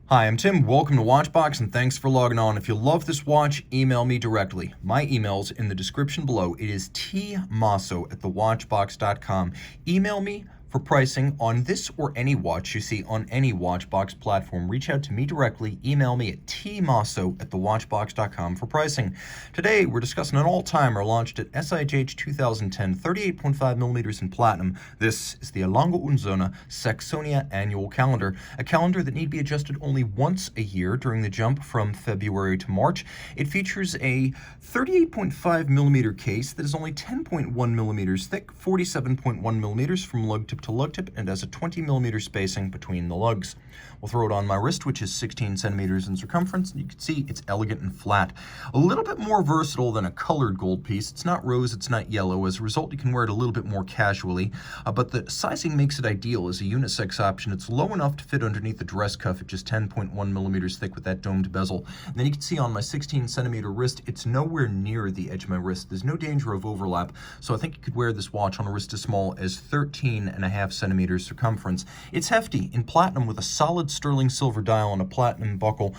Hi, I'm Tim. Welcome to Watchbox, and thanks for logging on. If you love this watch, email me directly. My email's in the description below. It is tmosso@thewatchbox.com. Email me for pricing on this or any watch you see on any Watchbox platform. Reach out to me directly. Email me at tmosso@thewatchbox.com for pricing. Today, we're discussing an all-timer launched at SIHH 2010, 38.5mm in platinum. This is the Lange Sohne Saxonia annual calendar, a calendar that need be adjusted only once a year during the jump from February to March. It features a 38.5mm case that is only 10.1mm thick, 47.1mm from lug tip to lug tip, and has a 20mm spacing between the lugs. We'll throw it on my wrist, which is 16 centimeters in circumference, and you can see it's elegant and flat. A little bit more versatile than a colored gold piece. It's not rose, it's not yellow. As a result, you can wear it a little bit more casually, but the sizing makes it ideal as a unisex option. It's low enough to fit underneath the dress cuff at just 10.1mm thick with that domed bezel. And then you can see on my 16 centimeter wrist, it's nowhere near the edge of my wrist. There's no danger of overlap, so I think you could wear this watch on a wrist as small as 13.5 centimeters circumference. It's hefty in platinum with a solid sterling silver dial and a platinum buckle.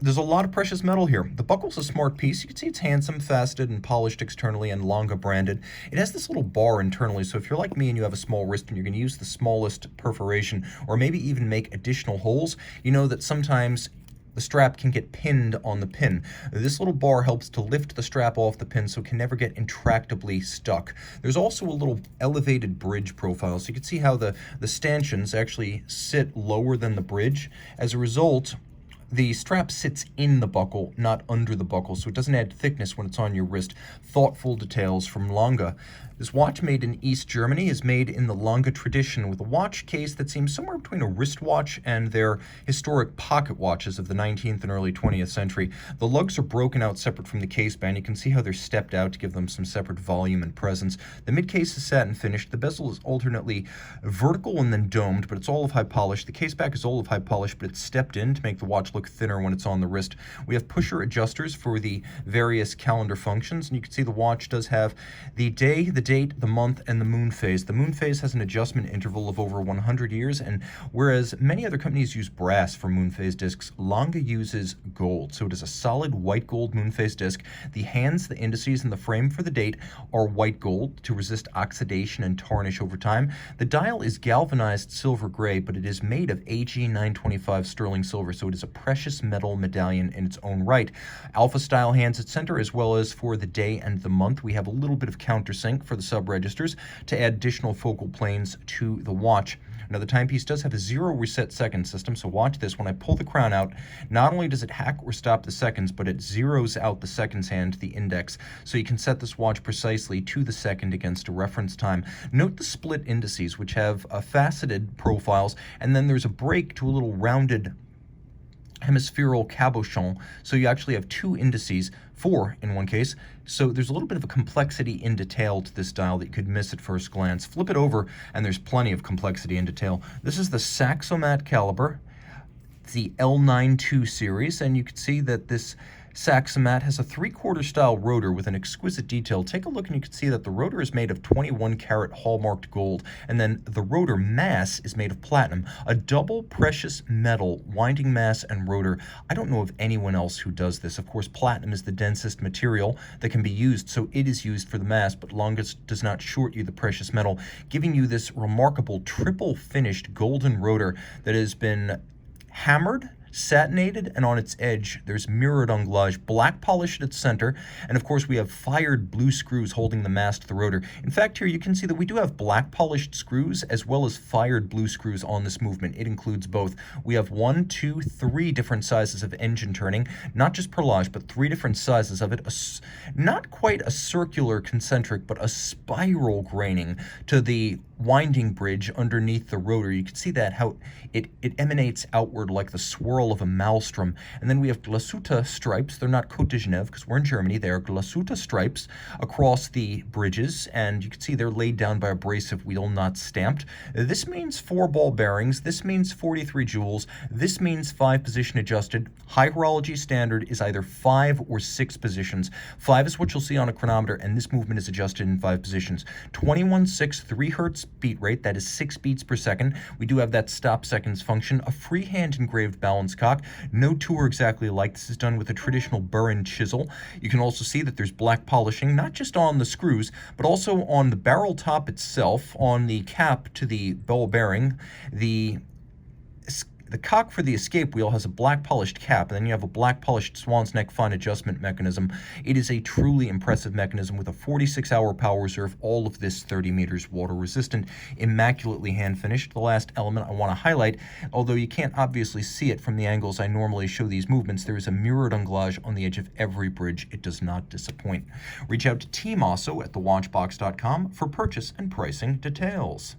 There's a lot of precious metal here. The buckle's a smart piece. You can see it's handsome, faceted, and polished externally and Lange branded. It has this little bar internally, so if you're like me and you have a small wrist and you're going to use the smallest perforation or maybe even make additional holes, you know that sometimes the strap can get pinned on the pin. This little bar helps to lift the strap off the pin so it can never get intractably stuck. There's also a little elevated bridge profile, so you can see how the stanchions actually sit lower than the bridge. As a result, the strap sits in the buckle, not under the buckle, so it doesn't add thickness when it's on your wrist. Thoughtful details from Lange. This watch, made in East Germany, is made in the Lange tradition with a watch case that seems somewhere between a wristwatch and their historic pocket watches of the 19th and early 20th century. The lugs are broken out separate from the case band. You can see how they're stepped out to give them some separate volume and presence. The mid-case is satin finished. The bezel is alternately vertical and then domed, but it's all of high polish. The case back is all of high polish, but it's stepped in to make the watch look thinner when it's on the wrist. We have pusher adjusters for the various calendar functions, and you can see the watch does have the day, the date, the month, and the moon phase. The moon phase has an adjustment interval of over 100 years, and whereas many other companies use brass for moon phase discs, Lange uses gold. So it is a solid white gold moon phase disc. The hands, the indices, and the frame for the date are white gold to resist oxidation and tarnish over time. The dial is galvanized silver gray, but it is made of AG 925 sterling silver, so it is a precious metal medallion in its own right. Alpha style hands at center, as well as for the day and the month. We have a little bit of countersink for the sub-registers to add additional focal planes to the watch. Now, the timepiece does have a 0 reset second system, so watch this. When I pull the crown out, not only does it hack or stop the seconds, but it zeroes out the seconds hand, the index, so you can set this watch precisely to the second against a reference time. Note the split indices, which have faceted profiles, and then there's a break to a little rounded hemispherical cabochon, so you actually have two indices, 4 in one case, so there's a little bit of a complexity in detail to this dial that you could miss at first glance. Flip it over and there's plenty of complexity in detail. This is the Saxomat caliber, the L92 series, and you can see that this Saxomat has a 3/4 style rotor with an exquisite detail. Take a look and you can see that the rotor is made of 21 karat hallmarked gold, and then the rotor mass is made of platinum, a double precious metal winding mass and rotor. I don't know of anyone else who does this. Of course, platinum is the densest material that can be used, so it is used for the mass, but Lange does not short you the precious metal, giving you this remarkable triple finished golden rotor that has been hammered, satinated, and on its edge there's mirrored anglage, black polish at its center, and of course we have fired blue screws holding the mass to the rotor. In fact, here you can see that we do have black polished screws as well as fired blue screws on this movement. It includes both. We have 1, 2, 3 different sizes of engine turning, not just perlage, but 3 different sizes of it. Not quite a circular concentric, but a spiral graining to the winding bridge underneath the rotor. You can see that how it emanates outward like the swirl of a maelstrom. And then we have glasuta stripes. They're not Côte de Genève because we're in Germany. They are glasuta stripes across the bridges, and you can see they're laid down by abrasive wheel, not stamped. This means 4 ball bearings. This means 43 joules. This means 5 position adjusted. High horology standard is either 5 or 6 positions. 5 is what you'll see on a chronometer, and this movement is adjusted in 5 positions. 21.6 3 hertz beat rate, that is 6 beats per second. We do have that stop seconds function, a freehand engraved balance cock, no tour exactly alike. This is done with a traditional burr and chisel. You can also see that there's black polishing, not just on the screws, but also on the barrel top itself, on the cap to the ball bearing. The cock for the escape wheel has a black polished cap, and then you have a black polished swan's neck fine adjustment mechanism. It is a truly impressive mechanism with a 46-hour power reserve, all of this 30 meters water resistant, immaculately hand finished. The last element I want to highlight, although you can't obviously see it from the angles I normally show these movements, there is a mirrored anglage on the edge of every bridge. It does not disappoint. Reach out to Team Mosso at thewatchbox.com for purchase and pricing details.